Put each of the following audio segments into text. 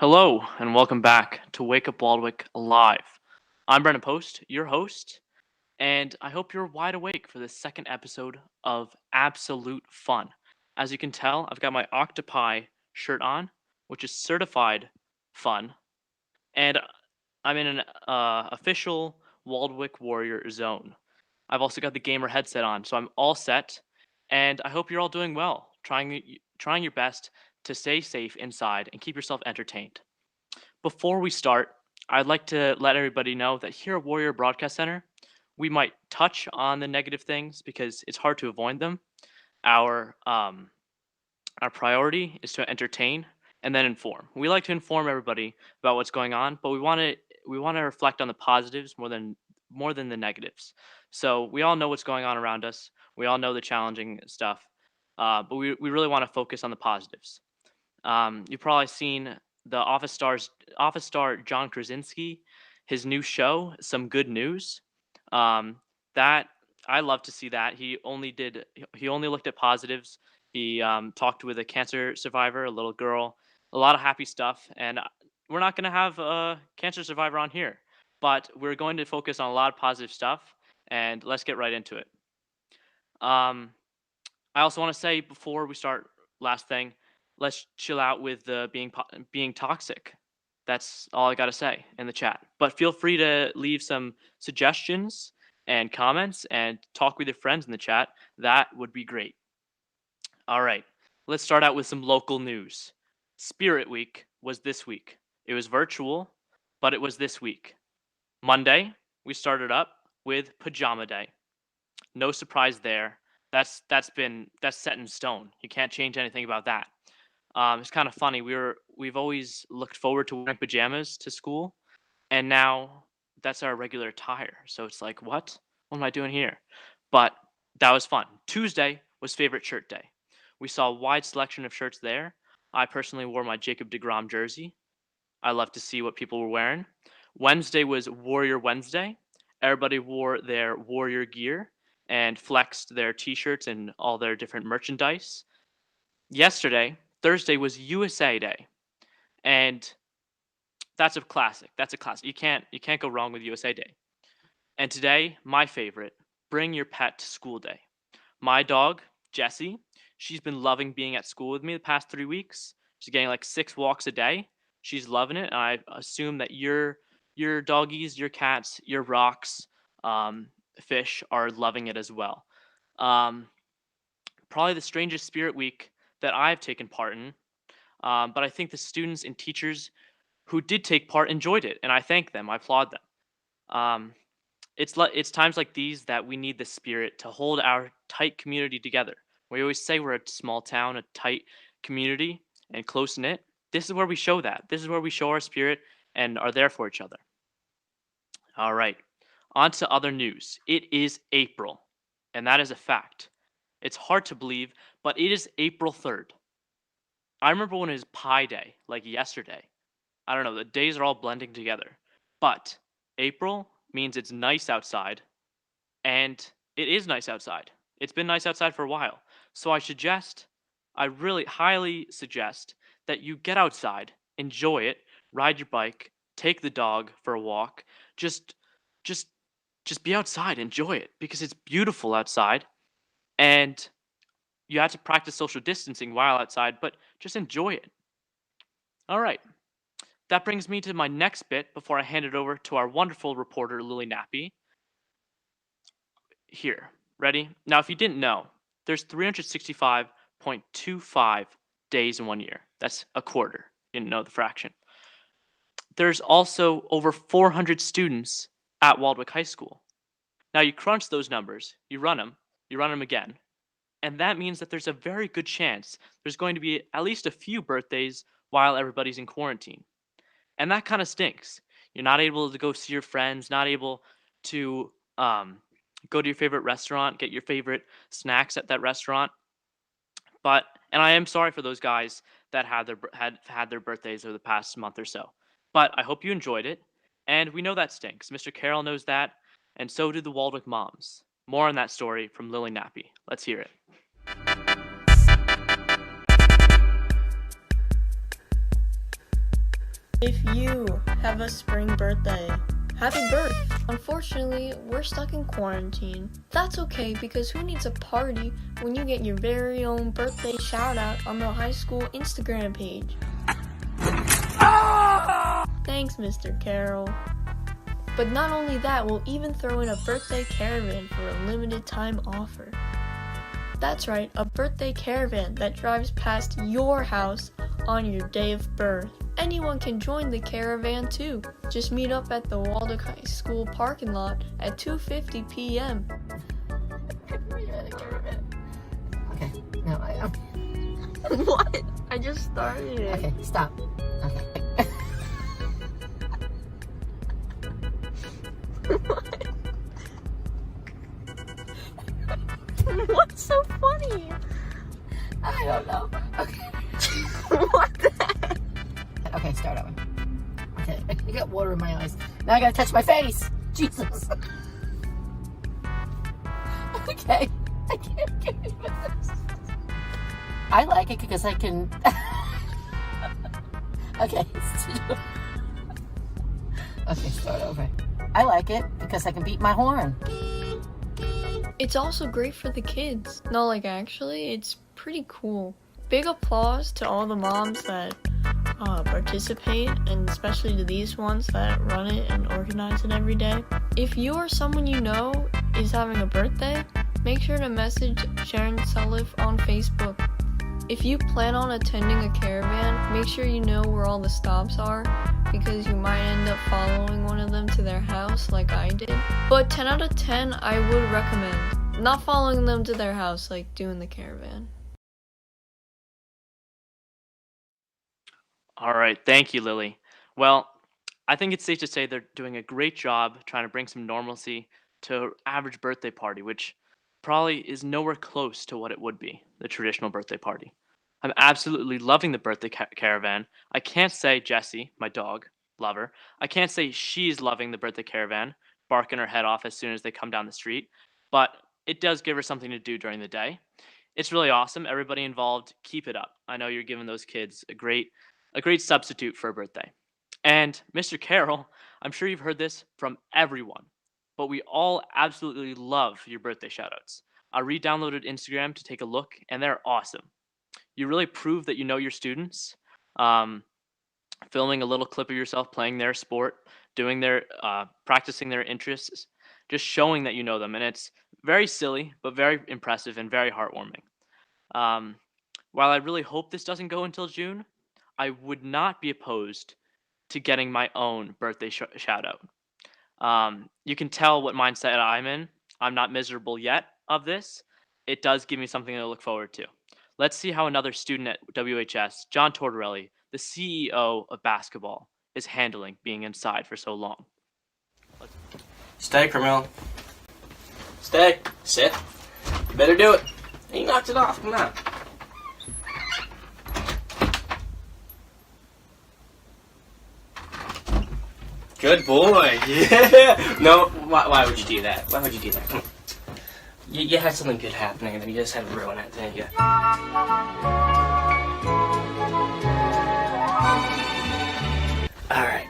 Hello, and welcome back to Wake Up Waldwick Live. I'm Brennan Post, your host, and I hope you're wide awake for this second episode of Absolute Fun. As you can tell, I've got my Octopi shirt on, which is certified fun, and I'm in an official Waldwick Warrior zone. I've also got the gamer headset on, so I'm all set, and I hope you're all doing well, trying your best to stay safe inside and keep yourself entertained. Before we start, I'd like to let everybody know that here at Warrior Broadcast Center, we might touch on the negative things because it's hard to avoid them. Our our priority is to entertain and then inform. We like to inform everybody about what's going on, but we want to reflect on the positives more than the negatives. So we all know what's going on around us. We all know the challenging stuff, but we really want to focus on the positives. You've probably seen the Office star John Krasinski, his new show, Some Good News. That I love to see that. He only looked at positives. He talked with a cancer survivor, a little girl, a lot of happy stuff. And we're not going to have a cancer survivor on here, but we're going to focus on a lot of positive stuff. And let's get right into it. Um, I also want to say before we start, last thing, let's chill out with the being toxic. That's all I got to say in the chat. But feel free to leave some suggestions and comments and talk with your friends in the chat. That would be great. All right, let's start out with some local news. Spirit Week was this week. It was virtual, but it was this week. Monday, we started up with Pajama Day. No surprise there. That's set in stone. You can't change anything about that. It's kind of funny. We've always looked forward to wearing pajamas to school, and now that's our regular attire. So it's like, what? What am I doing here? But that was fun. Tuesday was favorite shirt day. We saw a wide selection of shirts there. I personally wore my Jacob DeGrom jersey. I love to see what people were wearing. Wednesday was Warrior Wednesday. Everybody wore their Warrior gear and flexed their t-shirts and all their different merchandise. Yesterday, Thursday was USA Day. And that's a classic. That's a classic. You can't go wrong with USA Day. And today, my favorite, bring your pet to school day. My dog, Jessie, she's been loving being at school with me the past 3 weeks. She's getting like 6 walks a day. She's loving it, and I assume that your doggies, your cats, your rocks, fish are loving it as well. Um, Probably the strangest spirit week that I've taken part in, but I think the students and teachers who did take part enjoyed it, and I thank them. I applaud them. It's times like these that we need the spirit to hold our tight community together. We always say we're a small town, a tight community, and close knit. This is where we show that. This is where we show our spirit and are there for each other. All right, on to other news. It is April, and that is a fact. It's hard to believe, but it is April 3rd. I remember when it was Pi Day, like yesterday. I don't know, the days are all blending together. But April means it's nice outside, and it is nice outside. It's been nice outside for a while. So I really highly suggest that you get outside, enjoy it, ride your bike, take the dog for a walk. Just just just be outside, enjoy it because it's beautiful outside and you have to practice social distancing while outside, but just enjoy it. All right. That brings me to my next bit before I hand it over to our wonderful reporter, Lily Nappy. Here. Ready? Now, if you didn't know, there's 365.25 days in one year. That's a quarter. You didn't know the fraction. There's also over 400 students at Waldwick High School. Now, you crunch those numbers, you run them again, and that means that there's a very good chance there's going to be at least a few birthdays while everybody's in quarantine. And that kind of stinks. You're not able to go see your friends, not able to go to your favorite restaurant, get your favorite snacks at that restaurant. But and I am sorry for those guys that had their birthdays over the past month or so. But I hope you enjoyed it. And we know that stinks. Mr. Carroll knows that, and so do the Waldwick moms. More on that story from Lily Nappy. Let's hear it. If you have a spring birthday, happy birth! Unfortunately, we're stuck in quarantine. That's okay, because who needs a party when you get your very own birthday shout out on the high school Instagram page? Thanks, Mr. Carroll. But not only that, we'll even throw in a birthday caravan for a limited time offer. That's right, a birthday caravan that drives past your house on your day of birth. Anyone can join the caravan too. Just meet up at the Waldwick High School parking lot at 2:50 p.m. Okay, now I am. What? I just started it. Okay, stop. Okay. What's so funny? I don't know. Okay. What the heck? Okay, start over. Okay, I got water in my eyes. Now I gotta touch my face. Jesus. Okay. I can't get it with this. I like it because I can. Okay. Okay, start over. I like it because I can beat my horn. It's also great for the kids. No, like actually, it's pretty cool. Big applause to all the moms that participate, and especially to these ones that run it and organize it every day. If you or someone you know is having a birthday, make sure to message Sharon Sulliff on Facebook. If you plan on attending a caravan, make sure you know where all the stops are, because you might end up following one of them to their house like I did. But 10 out of 10, I would recommend not following them to their house like doing the caravan. All right, thank you, Lily. Well, I think it's safe to say they're doing a great job trying to bring some normalcy to an average birthday party, which probably is nowhere close to what it would be, the traditional birthday party. I'm absolutely loving the birthday caravan. I can't say Jessie, my dog, lover. I can't say she's loving the birthday caravan, barking her head off as soon as they come down the street, but it does give her something to do during the day. It's really awesome. Everybody involved, keep it up. I know you're giving those kids a great substitute for a birthday. And Mr. Carroll, I'm sure you've heard this from everyone, but we all absolutely love your birthday shoutouts. I re-downloaded Instagram to take a look, and they're awesome. You really prove that you know your students. Filming a little clip of yourself playing their sport, doing their practicing their interests, just showing that you know them, and it's very silly but very impressive and very heartwarming. While I really hope this doesn't go until June, I would not be opposed to getting my own birthday shout out. You can tell what mindset I'm in. I'm not miserable yet of this. It does give me something to look forward to. Let's see how another student at WHS, John Tortorelli, the CEO of basketball, is handling being inside for so long. Stay, Carmel. Stay. Sit. You better do it. He knocked it off. Come on. Good boy. Yeah. No, why would you do that? Why would you do that? Come on. You had something good happening, and then you just had to ruin it, didn't you? Alright.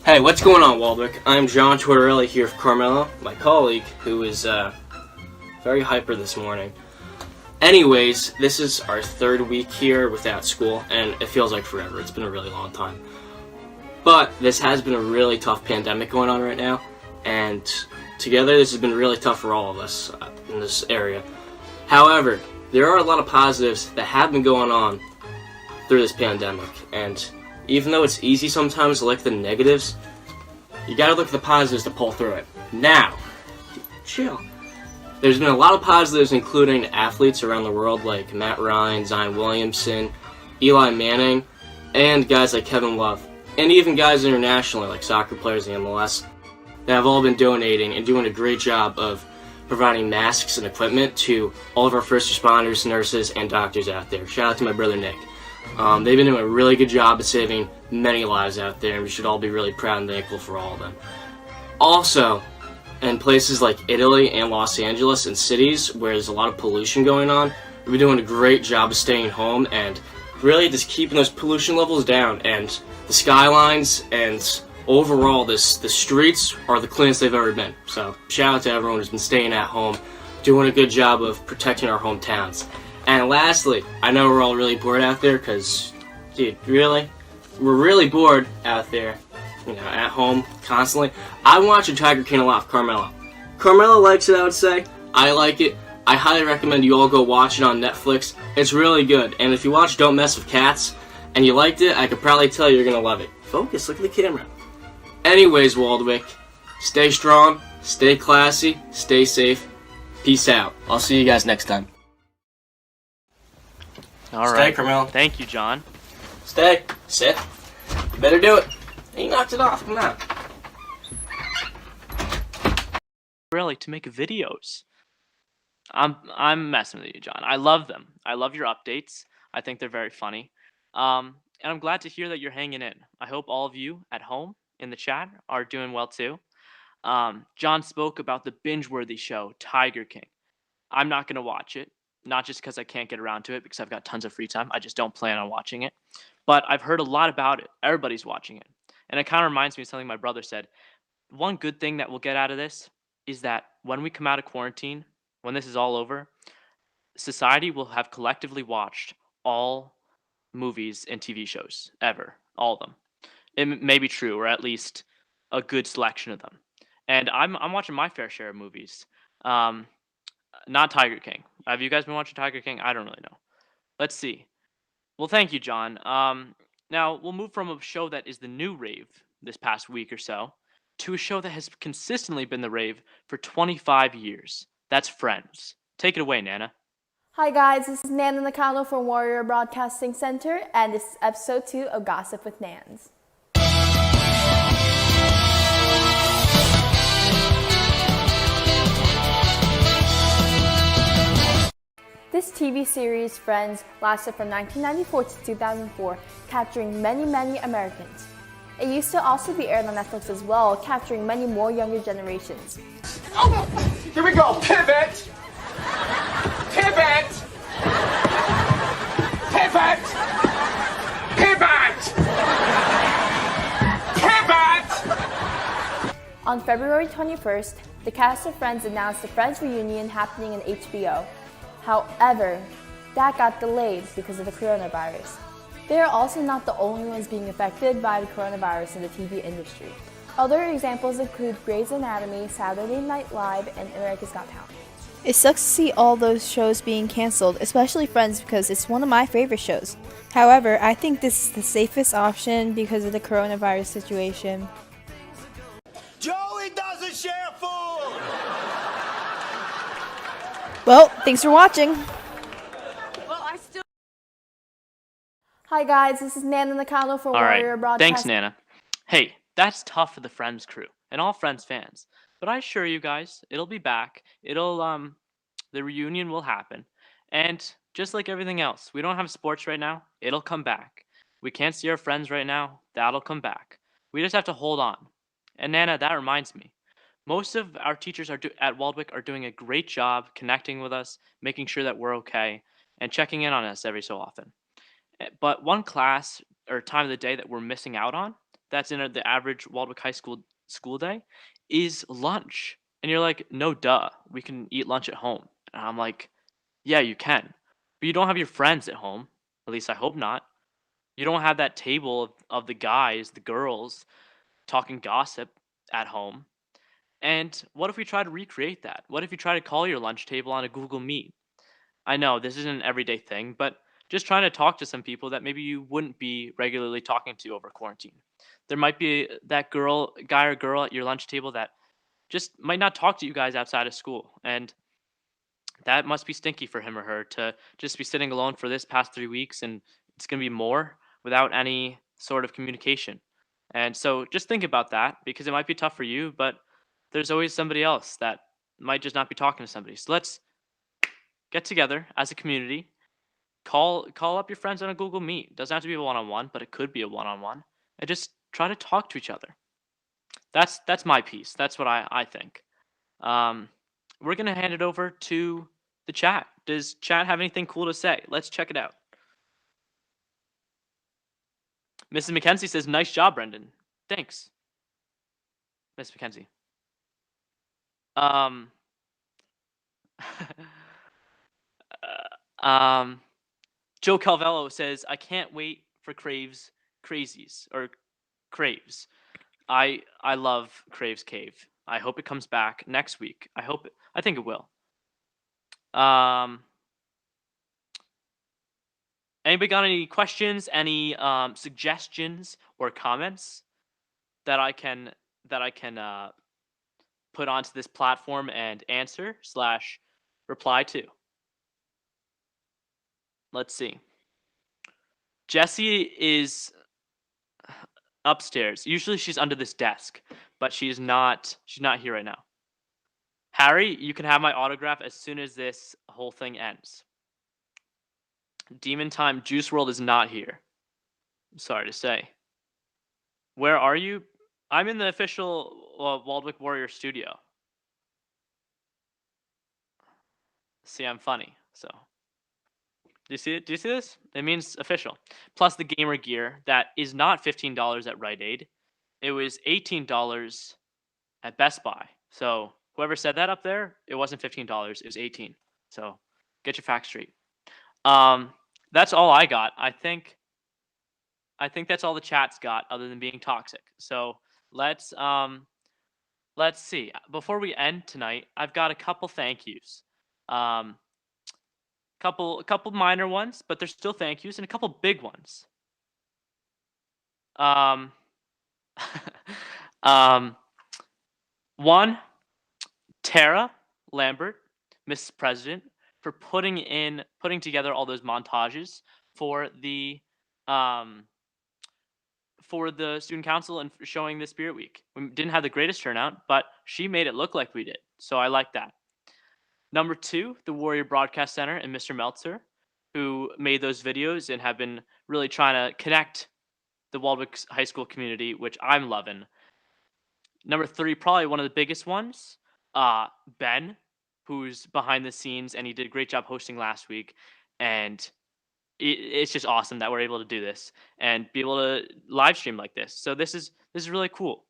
Hey, what's going on, Waldwick? I'm John Tortorelli here for Carmelo, my colleague, who is very hyper this morning. Anyways, this is our third week here without school, and it feels like forever. It's been a really long time. But this has been a really tough pandemic going on right now, and together this has been really tough for all of us in this area. However, there are a lot of positives that have been going on through this pandemic, and even though it's easy sometimes to look at the negatives, you gotta look at the positives to pull through it. Now, chill. There's been a lot of positives, including athletes around the world like Matt Ryan, Zion Williamson, Eli Manning, and guys like Kevin Love, and even guys internationally like soccer players in MLS that have all been donating and doing a great job of providing masks and equipment to all of our first responders, nurses, and doctors out there. Shout out to my brother Nick. They've been doing a really good job of saving many lives out there, and we should all be really proud and thankful for all of them. Also, in places like Italy and Los Angeles and cities where there's a lot of pollution going on, we've been doing a great job of staying home and really just keeping those pollution levels down, and the skylines and overall the streets are the cleanest they've ever been. So shout out to everyone who's been staying at home, doing a good job of protecting our hometowns. And lastly, I know we're all really bored out there because, dude, really? We're really bored out there, at home constantly. I'm watching Tiger King a lot with Carmelo. Carmelo likes it, I would say. I like it. I highly recommend you all go watch it on Netflix. It's really good. And if you watch Don't Mess with Cats and you liked it, I could probably tell you're going to love it. Focus, look at the camera. Anyways, Waldwick, stay strong, stay classy, stay safe. Peace out. I'll see you guys next time. All Stay, right. Carmelo. Thank you, John. Stay. Sit. You better do it. You knocked it off. Come on. Really, to make videos. I'm messing with you, John. I love them. I love your updates. I think they're very funny. And I'm glad to hear that you're hanging in. I hope all of you at home in the chat are doing well too. John spoke about the binge-worthy show Tiger King. I'm not gonna watch it, not just because I can't get around to it because I've got tons of free time. I just don't plan on watching it. But I've heard a lot about it. Everybody's watching it, and it kind of reminds me of something my brother said. One good thing that we'll get out of this is that when we come out of quarantine, when this is all over, society will have collectively watched all movies and TV shows ever, all of them. It may be true, or at least a good selection of them. And I'm watching my fair share of movies. Um, Not Tiger King. Have you guys been watching Tiger King? I don't really know. Let's see. Well, thank you, John. Now we'll move from a show that is the new rave this past week or so to a show that has consistently been the rave for 25 years. That's Friends. Take it away, Nana. Hi guys, this is Nan Nakano from Warrior Broadcasting Center, and this is episode 2 of Gossip with Nans. This TV series, Friends, lasted from 1994 to 2004, capturing many Americans. It used to also be aired on Netflix as well, capturing many more younger generations. Oh, here we go, pivot! Pivot! Pivot! Pivot! Pivot! On February 21st, the cast of Friends announced the Friends reunion happening in HBO. However, that got delayed because of the coronavirus. They are also not the only ones being affected by the coronavirus in the TV industry. Other examples include Grey's Anatomy, Saturday Night Live, and America's Got Talent. It sucks to see all those shows being canceled, especially Friends, because it's one of my favorite shows. However, I think this is the safest option because of the coronavirus situation. Joey doesn't share food! Well, thanks for watching. Hi guys, this is Nana Nakano from All Warrior right. Broadcasting. Thanks, Nana. Hey, that's tough for the Friends crew and all Friends fans. But I assure you guys, it'll be back. The reunion will happen. And just like everything else, we don't have sports right now. It'll come back. We can't see our friends right now. That'll come back. We just have to hold on. And Nana, that reminds me. Most of our teachers at Waldwick are doing a great job connecting with us, making sure that we're okay, and checking in on us every so often. But one class or time of the day that we're missing out on, that's in the average Waldwick High School day, is lunch. And you're like, no duh, we can eat lunch at home. And I'm like, yeah, you can. But you don't have your friends at home. At least I hope not. You don't have that table of the guys, the girls, talking gossip at home. And what if we try to recreate that? What if you try to call your lunch table on a Google Meet? I know this isn't an everyday thing, but just trying to talk to some people that maybe you wouldn't be regularly talking to over quarantine. There might be that guy or girl at your lunch table that just might not talk to you guys outside of school. And that must be stinky for him or her to just be sitting alone for this past 3 weeks, and it's going to be more without any sort of communication. And so just think about that, because it might be tough for you, but there's always somebody else that might just not be talking to somebody. So let's get together as a community. Call up your friends on a Google Meet. It doesn't have to be a one-on-one, but it could be a one-on-one. And just try to talk to each other. That's my piece. That's what I think. We're gonna hand it over to the chat. Does chat have anything cool to say? Let's check it out. Mrs. McKenzie says, nice job, Brendan. Thanks, Miss McKenzie. Um, Joe Calvello says, I can't wait for Craves Crazies or Craves. I love Craves Cave. I hope it comes back next week. I think it will. Anybody got any questions, any suggestions or comments that I can put onto this platform and answer / reply to? Let's see. Jessie is upstairs. Usually she's under this desk, but she's not here right now. Harry, you can have my autograph as soon as this whole thing ends. Demon Time Juice World is not here. Sorry to say. Where are you? I'm in the official Waldwick Warrior studio. See, I'm funny, so. Do you see it? Do you see this? It means official. Plus the gamer gear that is not $15 at Rite Aid. It was $18 at Best Buy. So whoever said that up there, it wasn't $15. It was $18. So get your facts straight. That's all I got. I think that's all the chat's got, other than being toxic. So let's see. Before we end tonight, I've got a couple thank yous. Couple minor ones, but they're still thank yous, and a couple big ones. One, Tara Lambert, Mrs. President, for putting together all those montages for the student council and showing the Spirit Week. We didn't have the greatest turnout, but she made it look like we did, so I like that. Number two, the Warrior Broadcast Center and Mr. Meltzer, who made those videos and have been really trying to connect the Waldwick High School community, which I'm loving. Number three, probably one of the biggest ones, Ben, who's behind the scenes, and he did a great job hosting last week. And it's just awesome that we're able to do this and be able to live stream like this. So this is really cool.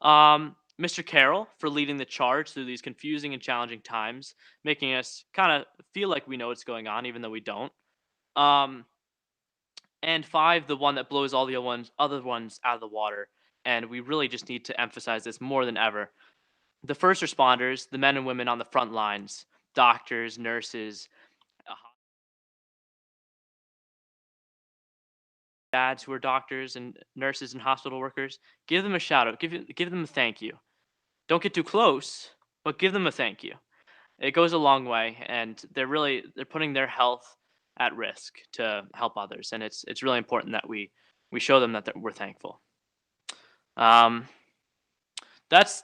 Mr. Carroll for leading the charge through these confusing and challenging times, making us kind of feel like we know what's going on, even though we don't. And five, the one that blows all the other ones out of the water. And we really just need to emphasize this more than ever. The first responders, the men and women on the front lines, doctors, nurses, dads who are doctors and nurses and hospital workers, give them a shout out. Give them a thank you. Don't get too close, but give them a thank you. It goes a long way, and they're putting their health at risk to help others, and it's really important that we show them that we're thankful. That's